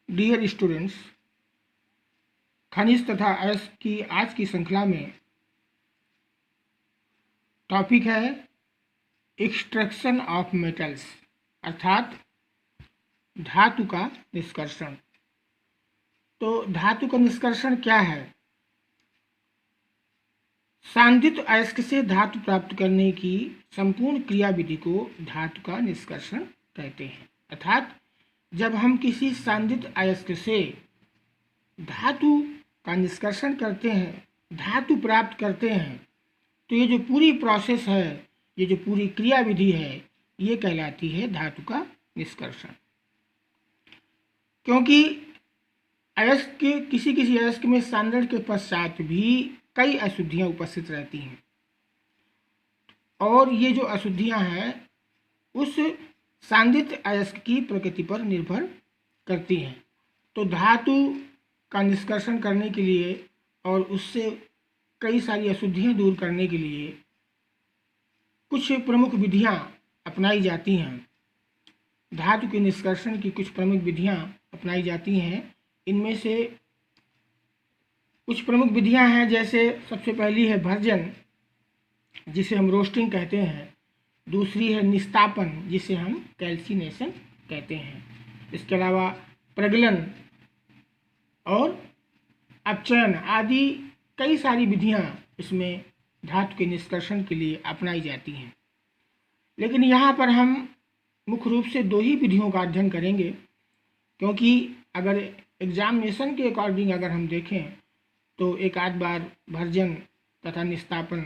Dear students, खनिज तथा अयस्क की आज की श्रृंखला में टॉपिक है एक्सट्रैक्शन ऑफ मेटल्स अर्थात धातु का निष्कर्षण। तो धातु का निष्कर्षण क्या है? सांद्रित अयस्क से धातु प्राप्त करने की संपूर्ण क्रियाविधि को धातु का निष्कर्षण कहते हैं। अर्थात जब हम किसी सांद्रित अयस्क से धातु का निष्कर्षण करते हैं, धातु प्राप्त करते हैं, तो ये जो पूरी प्रोसेस है, ये जो पूरी क्रियाविधि है, ये कहलाती है धातु का निष्कर्षण। क्योंकि अयस्क के किसी अयस्क में सांद्रण के पश्चात भी कई अशुद्धियां उपस्थित रहती हैं और ये जो अशुद्धियां हैं उस सांद्रित अयस्क की प्रकृति पर निर्भर करती हैं। तो धातु का निष्कर्षण करने के लिए और उससे कई सारी अशुद्धियां दूर करने के लिए कुछ प्रमुख विधियां अपनाई जाती हैं। धातु के निष्कर्षण की कुछ प्रमुख विधियां अपनाई जाती हैं। इनमें से कुछ प्रमुख विधियां हैं, जैसे सबसे पहली है भर्जन, जिसे हम रोस्टिंग कहते हैं। दूसरी है निस्तापन, जिसे हम कैल्सिनेशन कहते हैं। इसके अलावा प्रगलन और अपचयन आदि कई सारी विधियां इसमें धातु के निष्कर्षण के लिए अपनाई जाती हैं। लेकिन यहाँ पर हम मुख्य रूप से दो ही विधियों का अध्ययन करेंगे, क्योंकि अगर एग्जामिनेशन के अकॉर्डिंग अगर हम देखें तो एक आध बार भर्जन तथा निस्तापन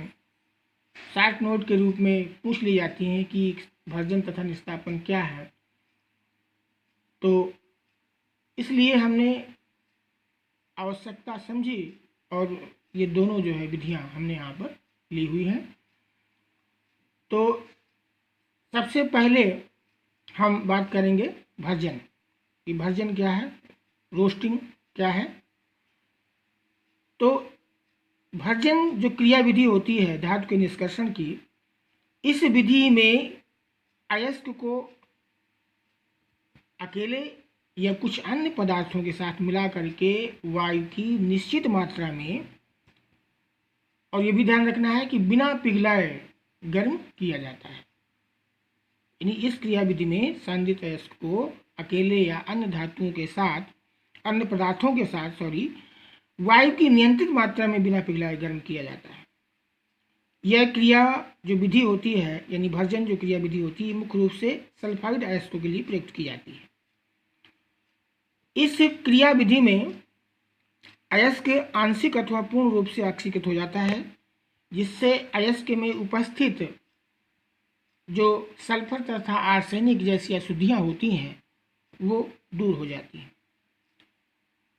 शॉर्ट नोट के रूप में पूछ ली जाती हैं कि भर्जन तथा निस्तापन क्या है। तो इसलिए हमने आवश्यकता समझी और ये दोनों जो है विधियां हमने यहाँ पर ली हुई हैं। तो सबसे पहले हम बात करेंगे भर्जन कि भर्जन क्या है, रोस्टिंग क्या है। तो भर्जन जो क्रिया विधि होती है धातु के निष्कर्षण की, इस विधि में अयस्क को अकेले या कुछ अन्य पदार्थों के साथ मिला करके वायु की निश्चित मात्रा में, और ये भी ध्यान रखना है कि बिना पिघलाए गर्म किया जाता है। यानी इस क्रिया विधि में सांद्रित अयस्क को अकेले या अन्य धातुओं के साथ, अन्य पदार्थों के साथ वायु की नियंत्रित मात्रा में बिना पिघलाए गर्म किया जाता है। यह क्रिया जो विधि होती है, यानी भर्जन जो क्रिया विधि होती है, मुख्य रूप से सल्फाइड अयस्कों के लिए प्रयुक्त की जाती है। इस क्रिया विधि में अयस्क आंशिक अथवा पूर्ण रूप से ऑक्सीकृत हो जाता है, जिससे अयस्क में उपस्थित जो सल्फर तथा आर्सेनिक जैसी अशुद्धियां होती हैं वो दूर हो जाती हैं।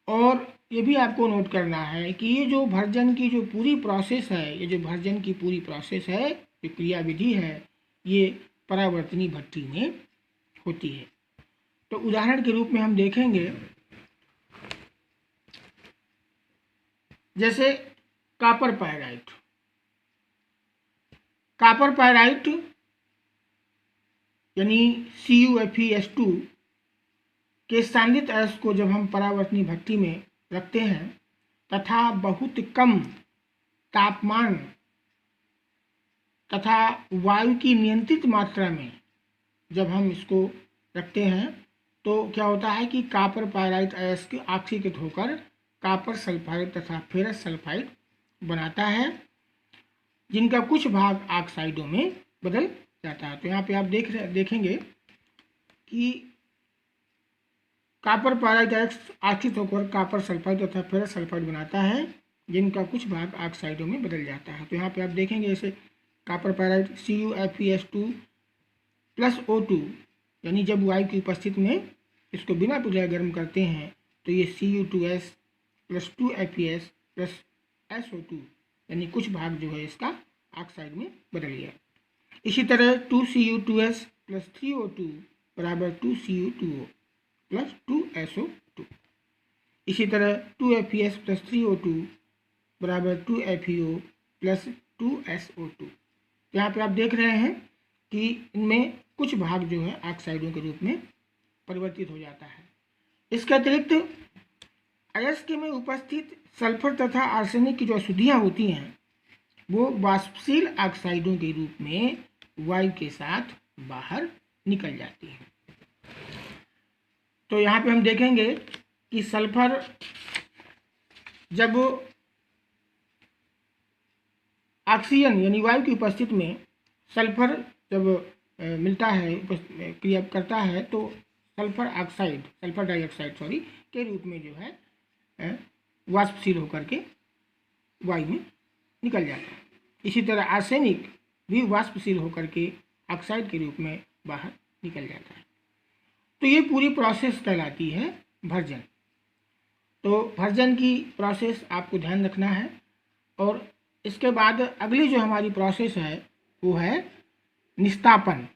और ये भी आपको नोट करना है कि ये जो भर्जन की जो पूरी प्रोसेस है, ये जो भर्जन की पूरी प्रोसेस है, जो क्रिया विधि है, ये परावर्तनी भट्ठी में होती है। तो उदाहरण के रूप में हम देखेंगे, जैसे कॉपर पायराइट। कॉपर पायराइट यानी CuFeS2 के सांद्रित अयस्क को जब हम परावर्तनी भट्ठी में रखते हैं तथा बहुत कम तापमान तथा वायु की नियंत्रित मात्रा में जब हम इसको रखते हैं, तो क्या होता है कि कॉपर पायराइट अयस्क ऑक्सीकृत होकर कॉपर सल्फाइड तथा फेरस सल्फाइड बनाता है, जिनका कुछ भाग ऑक्साइडों में बदल जाता है। तो यहाँ पे आप देखेंगे कि कॉपर पायराइट अयस्क ऑक्सीकृत होकर कॉपर सल्फाइड तथा फेरस सल्फाइड बनाता है, जिनका कुछ भाग ऑक्साइडों में बदल जाता है। तो यहाँ पे आप देखेंगे जैसे copper pyrite CuFeS2 plus O2, यानी जब वायु की उपस्थिति में इसको बिना पिघलाए गर्म करते हैं तो ये Cu2S plus 2FeS plus SO2, यानी कुछ भाग जो है इसका ऑक्साइड में बदल गया। इसी तरह 2Cu2S प्लस 3O2 बराबर 2Cu2O प्लस 2SO2। इसी तरह 2FeS प्लस 3O2 बराबर 2FeO प्लस 2SO2। यहाँ पे आप देख रहे हैं कि इनमें कुछ भाग जो है ऑक्साइडों के रूप में परिवर्तित हो जाता है। इसके अतिरिक्त अयस्क में उपस्थित सल्फर तथा आर्सेनिक की जो अशुद्धियाँ होती हैं वो वाष्पशील ऑक्साइडों के रूप में वायु के साथ बाहर निकल जाती हैं। तो यहाँ पे हम देखेंगे कि सल्फर जब ऑक्सीजन यानी वायु की उपस्थिति में सल्फर जब मिलता है, क्रिया करता है, तो सल्फर डाइऑक्साइड के रूप में जो है वाष्पशील होकर के वायु में निकल जाता है। इसी तरह आर्सेनिक भी वाष्पशील होकर के ऑक्साइड के रूप में बाहर निकल जाता है। तो ये पूरी प्रोसेस कहलाती है भर्जन। तो भर्जन की प्रोसेस आपको ध्यान रखना है। और इसके बाद अगली जो हमारी प्रोसेस है वो है निस्तापन।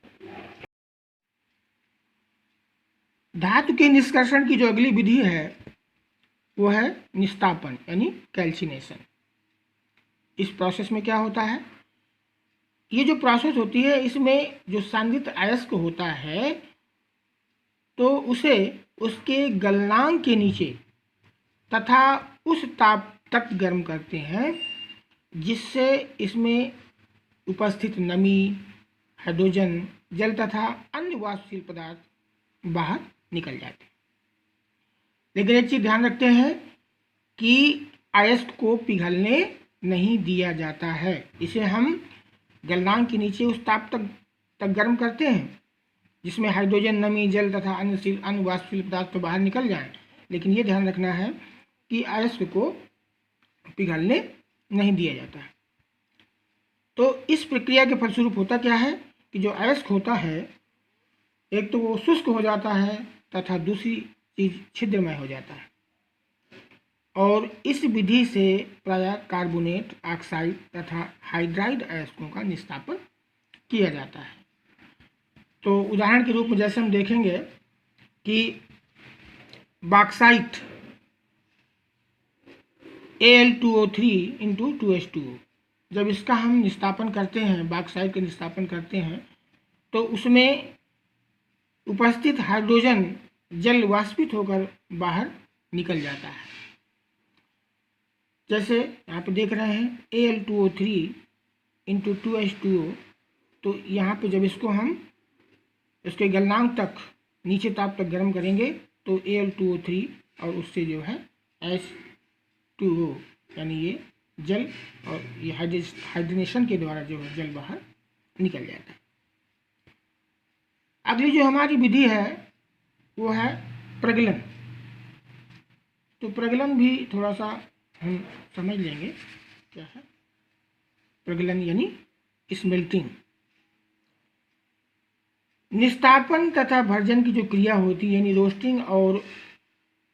धातु के निष्कर्षण की जो अगली विधि है वो है निस्तापन यानी कैल्सिनेशन। इस प्रोसेस में क्या होता है, ये जो प्रोसेस होती है इसमें जो सांद्रित अयस्क होता है तो उसे उसके गलनांक के नीचे तथा उस ताप तक गर्म करते हैं जिससे इसमें उपस्थित नमी, हाइड्रोजन, जल तथा अन्य वाष्पशील पदार्थ बाहर निकल जाते हैं। लेकिन एक चीज़ ध्यान रखते हैं कि अयस्क को पिघलने नहीं दिया जाता है। इसे हम गलनांक के नीचे उस ताप तक गर्म करते हैं जिसमें हाइड्रोजन, नमी, जल तथा अन्य वाष्पशील पदार्थ तो बाहर निकल जाएं, लेकिन ये ध्यान रखना है कि अयस्क को पिघलने नहीं दिया जाता है। तो इस प्रक्रिया के फलस्वरूप होता क्या है कि जो अयस्क होता है एक तो वो शुष्क हो जाता है तथा दूसरी चीज छिद्रमय हो जाता है। और इस विधि से प्रायः कार्बोनेट, ऑक्साइड तथा हाइड्राइड अयस्कों का निस्तापन किया जाता है। तो उदाहरण के रूप में जैसे हम देखेंगे कि बॉक्साइट Al2O3 इंटू 2H2O, जब इसका हम निस्तापन करते हैं, बॉक्साइट का निस्तापन करते हैं, तो उसमें उपस्थित हाइड्रोजन जल वाष्पित होकर बाहर निकल जाता है। जैसे यहाँ पे देख रहे हैं Al2O3 इंटू 2H2O, तो यहाँ पे जब इसको हम इसके गलनांक तक नीचे ताप तक गर्म करेंगे तो Al2O3 और उससे जो है H2O यानी ये जल और ये हाइड्रेशन के द्वारा जो है जल बाहर निकल जाता है। अगली जो हमारी विधि है वो है प्रगलन। तो प्रगलन भी थोड़ा सा हम समझ लेंगे क्या है प्रगलन, यानी स्मेल्टिंग। निस्तापन तथा भर्जन की जो क्रिया होती है यानी रोस्टिंग और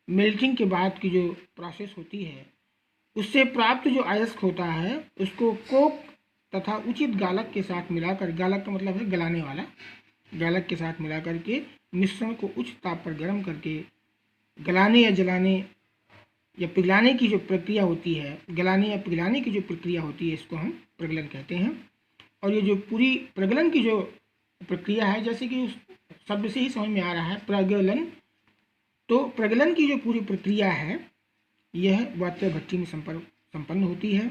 मेल्टिंग के बाद की जो प्रोसेस होती है उससे प्राप्त जो अयस्क होता है उसको कोक तथा उचित गालक के साथ मिलाकर, गालक का मतलब है गलाने वाला, गालक के साथ मिलाकर के मिश्रण को उच्च ताप पर गर्म करके गलाने या जलाने या पिघलाने की जो प्रक्रिया होती है, गलाने या पिघलाने की जो प्रक्रिया होती है, इसको हम प्रगलन कहते हैं। और ये जो पूरी प्रगलन की जो प्रक्रिया है, जैसे कि उस शब्द से ही समझ में आ रहा है प्रगलन, तो प्रगलन की जो पूरी प्रक्रिया है यह वात्य भट्टी में संपन्न होती है।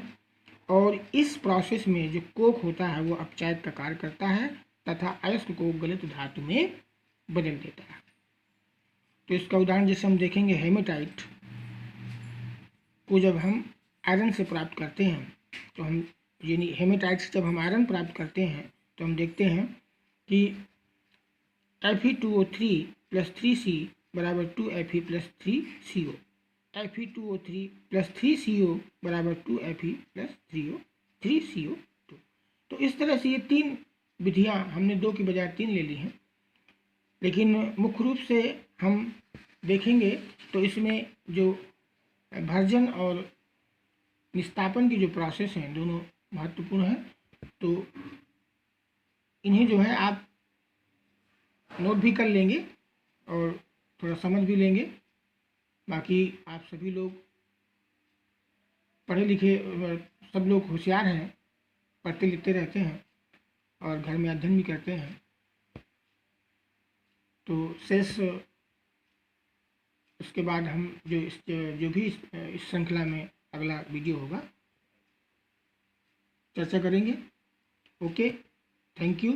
और इस प्रोसेस में जो कोक होता है वो अपचायक का कार्य करता है तथा अयस्क को गलित धातु में बदल देता है। तो इसका उदाहरण जैसे हम देखेंगे, हेमेटाइट को जब हम आयरन से प्राप्त करते हैं तो हम यानी हेमेटाइट से जब हम आयरन प्राप्त करते हैं तो हम देखते हैं कि Fe2O3 प्लस 3C बराबर 2Fe plus 3CO, Fe2O3 plus 3CO बराबर 2Fe प्लस 3CO2। तो इस तरह से ये तीन विधियाँ हमने दो की बजाय तीन ले ली हैं, लेकिन मुख्य रूप से हम देखेंगे तो इसमें जो भर्जन और निस्तापन की जो प्रोसेस हैं दोनों महत्वपूर्ण हैं। तो इन्हें जो है आप नोट भी कर लेंगे और थोड़ा समझ भी लेंगे। बाकी आप सभी लोग पढ़े लिखे, सब लोग होशियार हैं, पढ़ते लिखते रहते हैं और घर में अध्ययन भी करते हैं। तो शेष उसके बाद हम जो भी इस श्रृंखला में अगला वीडियो होगा चर्चा करेंगे। Okay, thank you.